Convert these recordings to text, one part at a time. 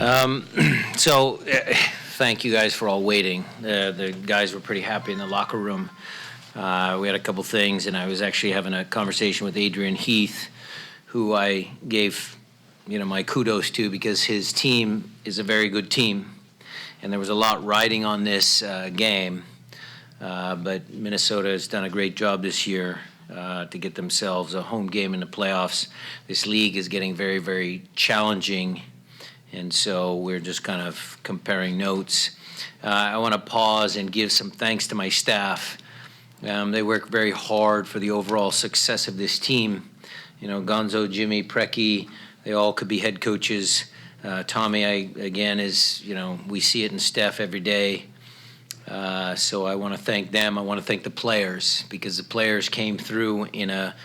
So, thank you guys for all waiting. The guys were pretty happy in the locker room. We had a couple things, and I was actually having a conversation with Adrian Heath, who I gave, my kudos to because his team is a very good team, and there was a lot riding on this game. But Minnesota has done a great job this year to get themselves a home game in the playoffs. This league is getting very, very challenging. And so we're just kind of comparing notes. I want to pause and give some thanks to my staff. They work very hard for the overall success of this team. Gonzo, Jimmy, Preki, they all could be head coaches. Tommy, is, we see it in Steph every day. So I want to thank them. I want to thank the players because the players came through in a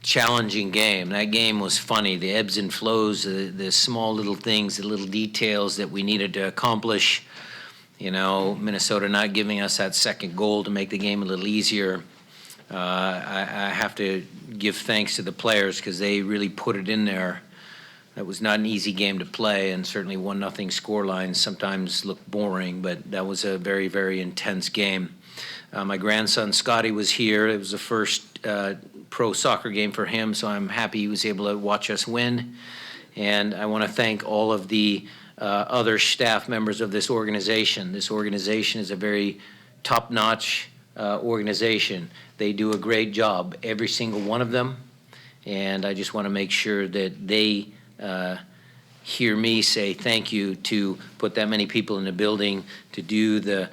challenging game. That game was funny. The ebbs and flows, the small little things, the little details that we needed to accomplish. Minnesota not giving us that second goal to make the game a little easier. I have to give thanks to the players because they really put it in there. That was not an easy game to play, and certainly 1-0 scorelines sometimes look boring, but that was a very, very intense game. My grandson Scotty was here. It was the first pro soccer game for him, so I'm happy he was able to watch us win. And I want to thank all of the other staff members of this organization. This organization is a very top-notch organization. They do a great job, every single one of them, and I just want to make sure that they hear me say thank you to put that many people in the building to do the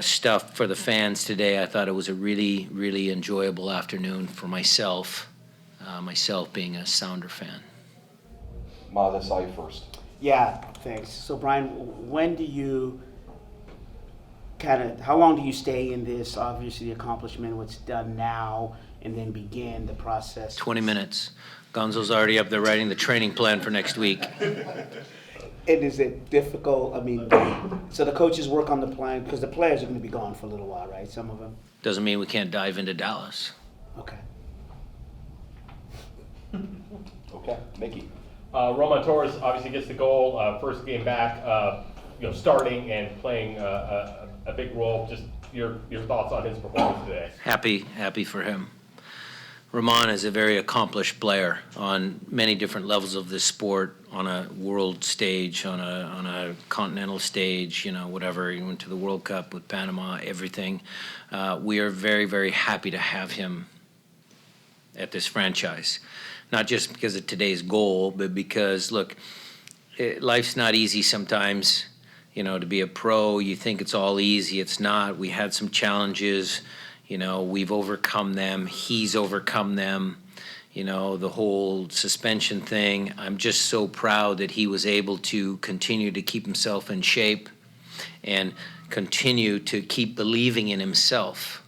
stuff for the fans today. I thought it was a really, really enjoyable afternoon for myself, myself being a Sounder fan. Ma, I saw you first. Yeah, thanks. So, Brian, how long do you stay in this, obviously, the accomplishment, what's done now, and then begin the process? 20 minutes. Gonzo's already up there writing the training plan for next week. And is it difficult? So the coaches work on the plan, because the players are going to be gone for a little while, right? Some of them? Doesn't mean we can't dive into Dallas. Okay. Okay, Mickey. Roman Torres obviously gets the goal, first game back, starting and playing a big role. Just your thoughts on his performance today. Happy for him. Roman is a very accomplished player on many different levels of this sport, on a world stage, on a continental stage, whatever. He went to the World Cup with Panama, everything. We are very, very happy to have him at this franchise. Not just because of today's goal, but because, look, life's not easy sometimes. To be a pro, you think it's all easy. It's not. We had some challenges. We've overcome them. He's overcome them. The whole suspension thing. I'm just so proud that he was able to continue to keep himself in shape and continue to keep believing in himself.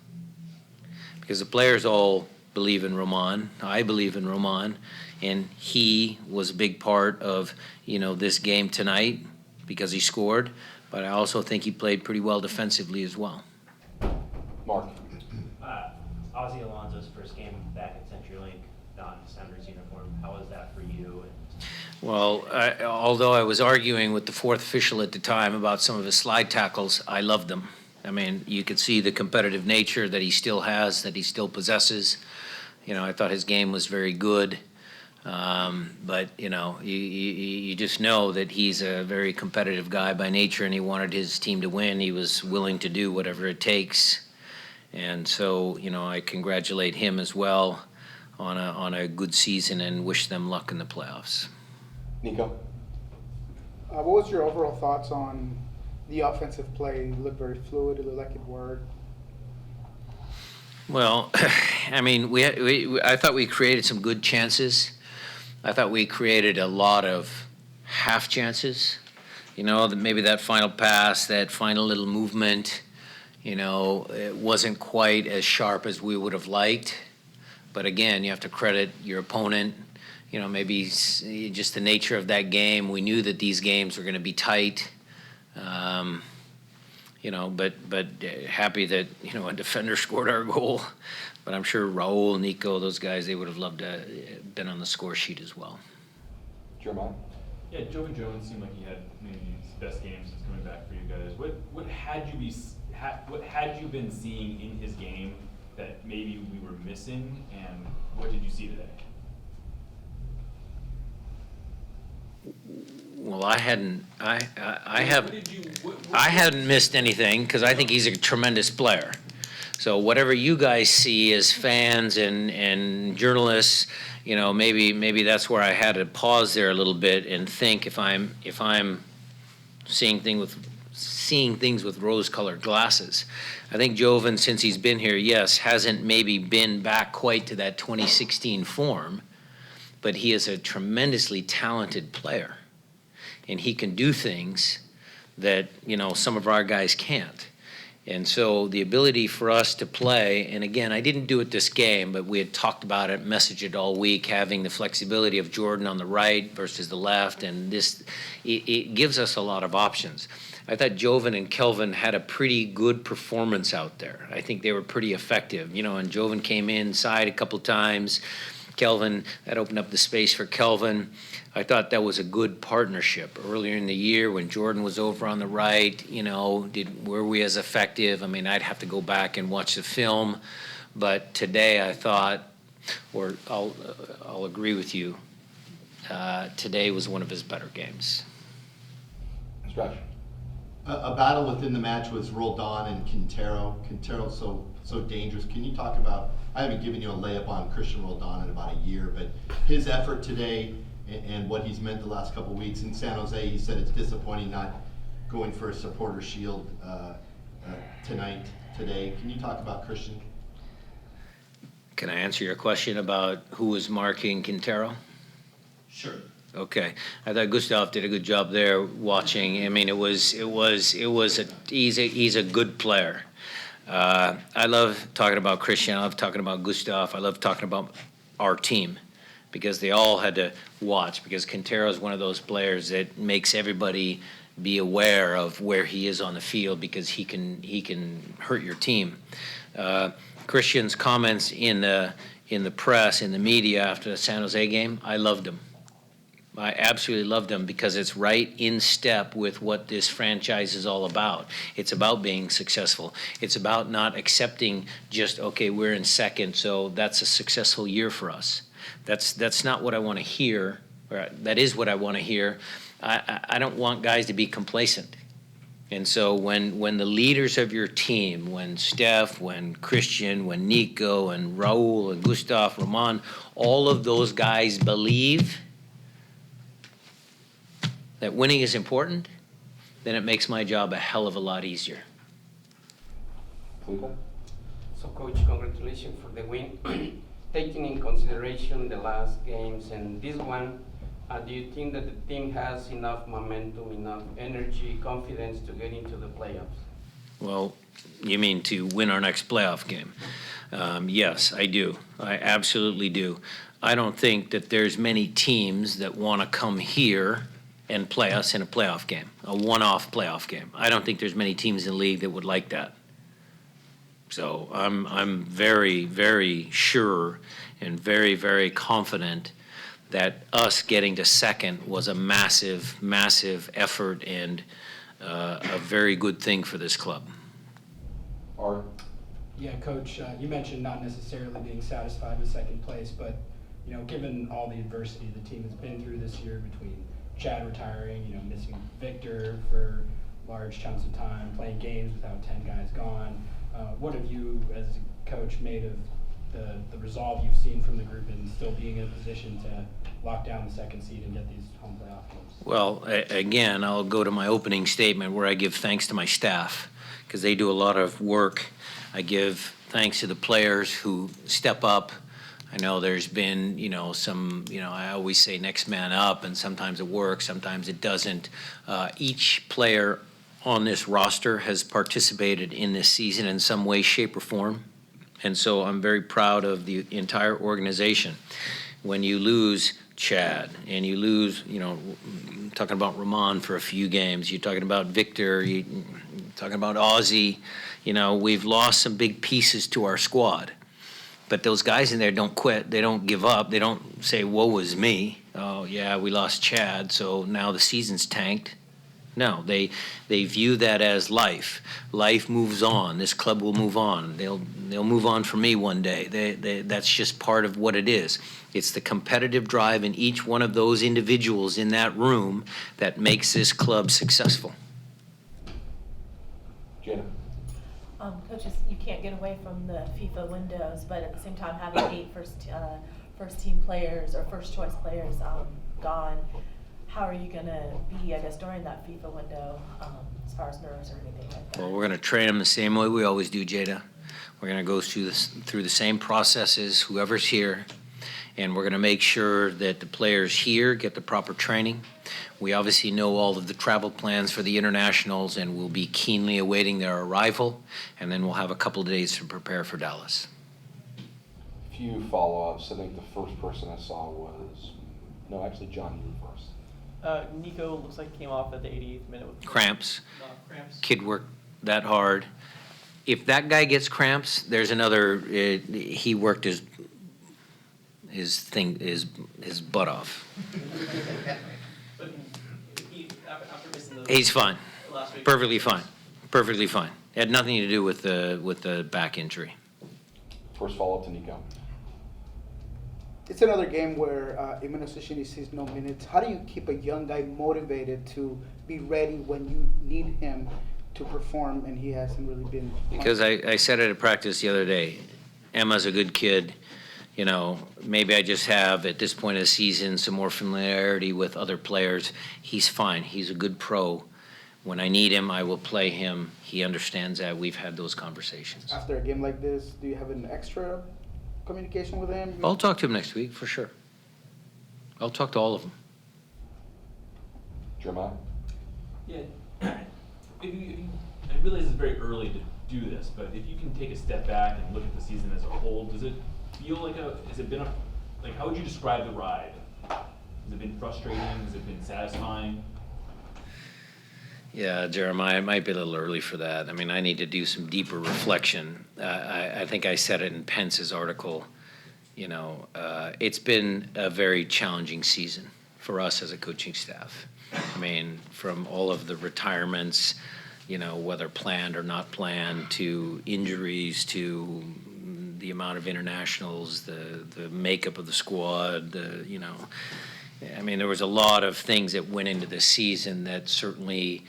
Because the players all believe in Roman. I believe in Roman. And he was a big part of, this game tonight because he scored. But I also think he played pretty well defensively as well. Mark. Ozzie Alonso's first game back at CenturyLink, not in Sounders uniform. How was that for you? Well, although I was arguing with the fourth official at the time about some of his slide tackles, I loved them. You could see the competitive nature that he still has, that he still possesses. I thought his game was very good. But, you just know that he's a very competitive guy by nature, and he wanted his team to win. He was willing to do whatever it takes. And so, I congratulate him as well on a good season and wish them luck in the playoffs. Nico? What was your overall thoughts on the offensive play? It looked very fluid. It looked like it worked. Well, I thought we created some good chances. I thought we created a lot of half chances. Maybe that final pass, that final little movement, it wasn't quite as sharp as we would have liked. But again, you have to credit your opponent. Maybe just the nature of that game. We knew that these games were going to be tight. But happy that, a defender scored our goal. But I'm sure Raul, Nico, those guys, they would have loved to have been on the score sheet as well. Jeremiah? Yeah, Joven Jones seemed like he had maybe his best game since coming back for you guys. What had you been seeing in his game that maybe we were missing, and what did you see today? Well, I hadn't What I hadn't missed anything because I think he's a tremendous player. So whatever you guys see as fans and journalists, you know, maybe that's where I had to pause there a little bit and think if I'm seeing things with rose-colored glasses. I think Joven, since he's been here, yes, hasn't maybe been back quite to that 2016 form, but he is a tremendously talented player, and he can do things that, you know, some of our guys can't. And so the ability for us to play, and again, I didn't do it this game, but we had talked about it, messaged it all week, having the flexibility of Jordan on the right versus the left, and this, it gives us a lot of options. I thought Joven and Kelvin had a pretty good performance out there. I think they were pretty effective, you know, and Joven came inside a couple times. Kelvin, that opened up the space for Kelvin. I thought that was a good partnership. Earlier in the year when Jordan was over on the right, you know, were we as effective? I mean, I'd have to go back and watch the film. But today I thought, or I'll agree with you, today was one of his better games. Stretch. A battle within the match was Roldan and Quintero. Quintero's so dangerous. Can you talk about, I haven't given you a layup on Christian Roldan in about a year, but his effort today and what he's meant the last couple of weeks in San Jose, he said it's disappointing not going for a supporter shield today. Can you talk about Christian? Can I answer your question about who was marking Quintero? Sure. Okay, I thought Gustav did a good job there watching. I mean, he's a good player. I love talking about Christian. I love talking about Gustav. I love talking about our team because they all had to watch because Quintero is one of those players that makes everybody be aware of where he is on the field because he can hurt your team. Christian's comments in the press, in the media after the San Jose game, I loved them. I absolutely love them because it's right in step with what this franchise is all about. It's about being successful. It's about not accepting just, okay, we're in second, so that's a successful year for us. That's not what I want to hear. Or that is what I want to hear. I don't want guys to be complacent. And so when the leaders of your team, when Steph, when Christian, when Nico, and Raul, and Gustav, Roman, all of those guys believe that winning is important, then it makes my job a hell of a lot easier. Felipe? So, Coach, congratulations for the win. Taking in consideration the last games and this one, do you think that the team has enough momentum, enough energy, confidence to get into the playoffs? Well, you mean to win our next playoff game? Yes, I do. I absolutely do. I don't think that there's many teams that want to come here and play us in a playoff game, a one-off playoff game. I don't think there's many teams in the league that would like that. So I'm very, very sure and very, very confident that us getting to second was a massive, massive effort and a very good thing for this club. Art? Yeah, Coach, you mentioned not necessarily being satisfied with second place, but, you know, given all the adversity the team has been through this year between Chad retiring, you know, missing Victor for large chunks of time, playing games without 10 guys gone. What have you, as a coach, made of the resolve you've seen from the group and still being in a position to lock down the second seed and get these home playoff games? Well, again, I'll go to my opening statement where I give thanks to my staff because they do a lot of work. I give thanks to the players who step up. I know there's been, you know, some, you know, I always say next man up, and sometimes it works, sometimes it doesn't. Each player on this roster has participated in this season in some way, shape, or form. And so I'm very proud of the entire organization. When you lose Chad and you lose, you know, talking about Roman for a few games, you're talking about Victor, you're talking about Ozzy, you know, we've lost some big pieces to our squad. But those guys in there don't quit. They don't give up. They don't say, woe is me. well, yeah, we lost Chad, so now the season's tanked. No, they view that as life. Life moves on. This club will move on. They'll move on for me one day. That's just part of what it is. It's the competitive drive in each one of those individuals in that room that makes this club successful. Jana? Coaches, you can't get away from the FIFA windows, but at the same time, having 8 first team players or first choice players gone, how are you going to be, I guess, during that FIFA window, as far as nerves or anything like that? Well, we're going to train them the same way we always do, Jada. We're going to go through the same processes, whoever's here, and we're going to make sure that the players here get the proper training. We obviously know all of the travel plans for the internationals, and we'll be keenly awaiting their arrival, and then we'll have a couple of days to prepare for Dallas. Few follow-ups. I think the first person I saw was, no, actually, John, you were first. Nico looks like he came off at the 88th minute with Cramps. cramps. Kid worked that hard. If that guy gets cramps, there's another. He worked his butt off. But after missing He's fine. last week, Perfectly fine. Perfectly fine. It had nothing to do with the back injury. First follow-up to Nico. It's another game where Imanashishini sees no minutes. How do you keep a young guy motivated to be ready when you need him to perform and he hasn't really been? Because I said it at practice the other day, Emma's a good kid. You know, maybe I just have, at this point of the season, some more familiarity with other players. He's fine. He's a good pro. When I need him, I will play him. He understands that. We've had those conversations. After a game like this, do you have an extra communication with him? I'll talk to him next week, for sure. I'll talk to all of them. Jeremiah? Yeah, I realize it's very early to do this, but if you can take a step back and look at the season as a whole, does it feel like how would you describe the ride? Has it been frustrating? Has it been satisfying? Yeah, Jeremiah, it might be a little early for that. I mean, I need to do some deeper reflection. I think I said it in Pence's article. You know, it's been a very challenging season for us as a coaching staff. I mean, from all of the retirements, you know, whether planned or not planned, to injuries, to the amount of internationals, the makeup of the squad, you know. I mean, there was a lot of things that went into the season that certainly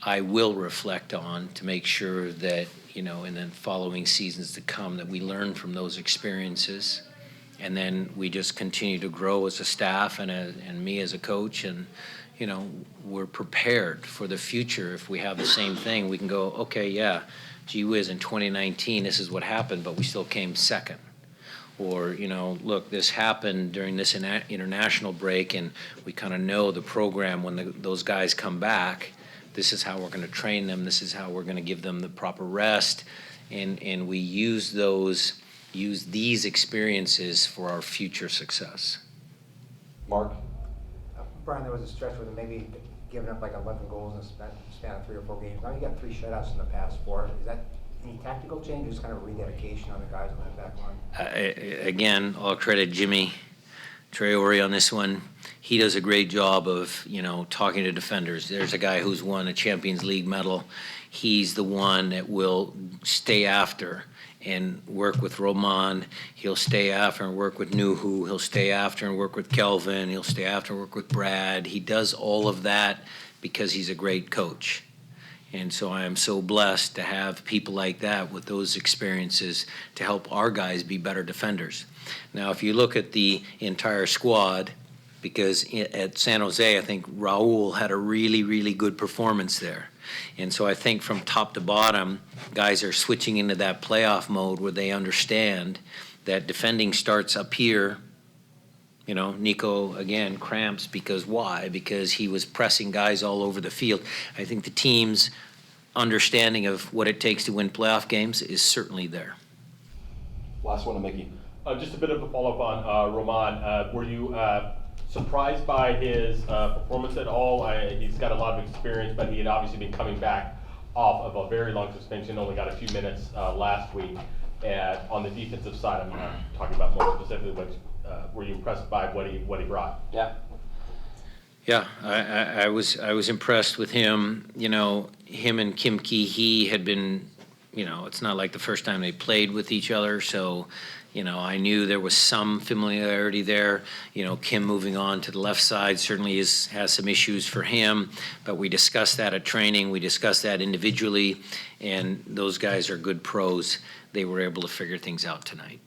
I will reflect on to make sure that, you know, in the following seasons to come, that we learn from those experiences. And then we just continue to grow as a staff and me as a coach. And, you know, we're prepared for the future. If we have the same thing, we can go, okay, yeah, gee whiz, in 2019, this is what happened, but we still came second. Or, you know, look, this happened during this international break, and we kind of know the program when those guys come back. This is how we're going to train them. This is how we're going to give them the proper rest. And we use these experiences for our future success. Mark? Brian, there was a stretch where they maybe giving up like 11 goals in the span of 3 or 4 games. Now you got 3 shutouts in the past 4. Is that any tactical change, or just kind of rededication on the guys on that back line? Again, I'll credit Jimmy Traore on this one. He does a great job of, you know, talking to defenders. There's a guy who's won a Champions League medal. He's the one that will stay after and work with Roman. He'll stay after and work with Nuhu. He'll stay after and work with Kelvin. He'll stay after and work with Brad. He does all of that because he's a great coach. And so I am so blessed to have people like that with those experiences to help our guys be better defenders. Now, if you look at the entire squad, because at San Jose, I think Raul had a really, really good performance there. And so I think from top to bottom, guys are switching into that playoff mode where they understand that defending starts up here. You know, Nico, again, cramps because why? Because he was pressing guys all over the field. I think the team's understanding of what it takes to win playoff games is certainly there. Last one to Mickey. Just a bit of a follow-up on Roman. Were you surprised by his performance at all? He's got a lot of experience, but he had obviously been coming back off of a very long suspension, only got a few minutes last week. On the defensive side, I'm talking about more specifically, were you impressed by what he brought? Yeah. Yeah, I was impressed with him. You know, him and Kim Ki-hee had been, you know, it's not like the first time they played with each other, so, you know, I knew there was some familiarity there. You know, Kim moving on to the left side certainly has some issues for him, but we discussed that at training, we discussed that individually, and those guys are good pros. They were able to figure things out tonight.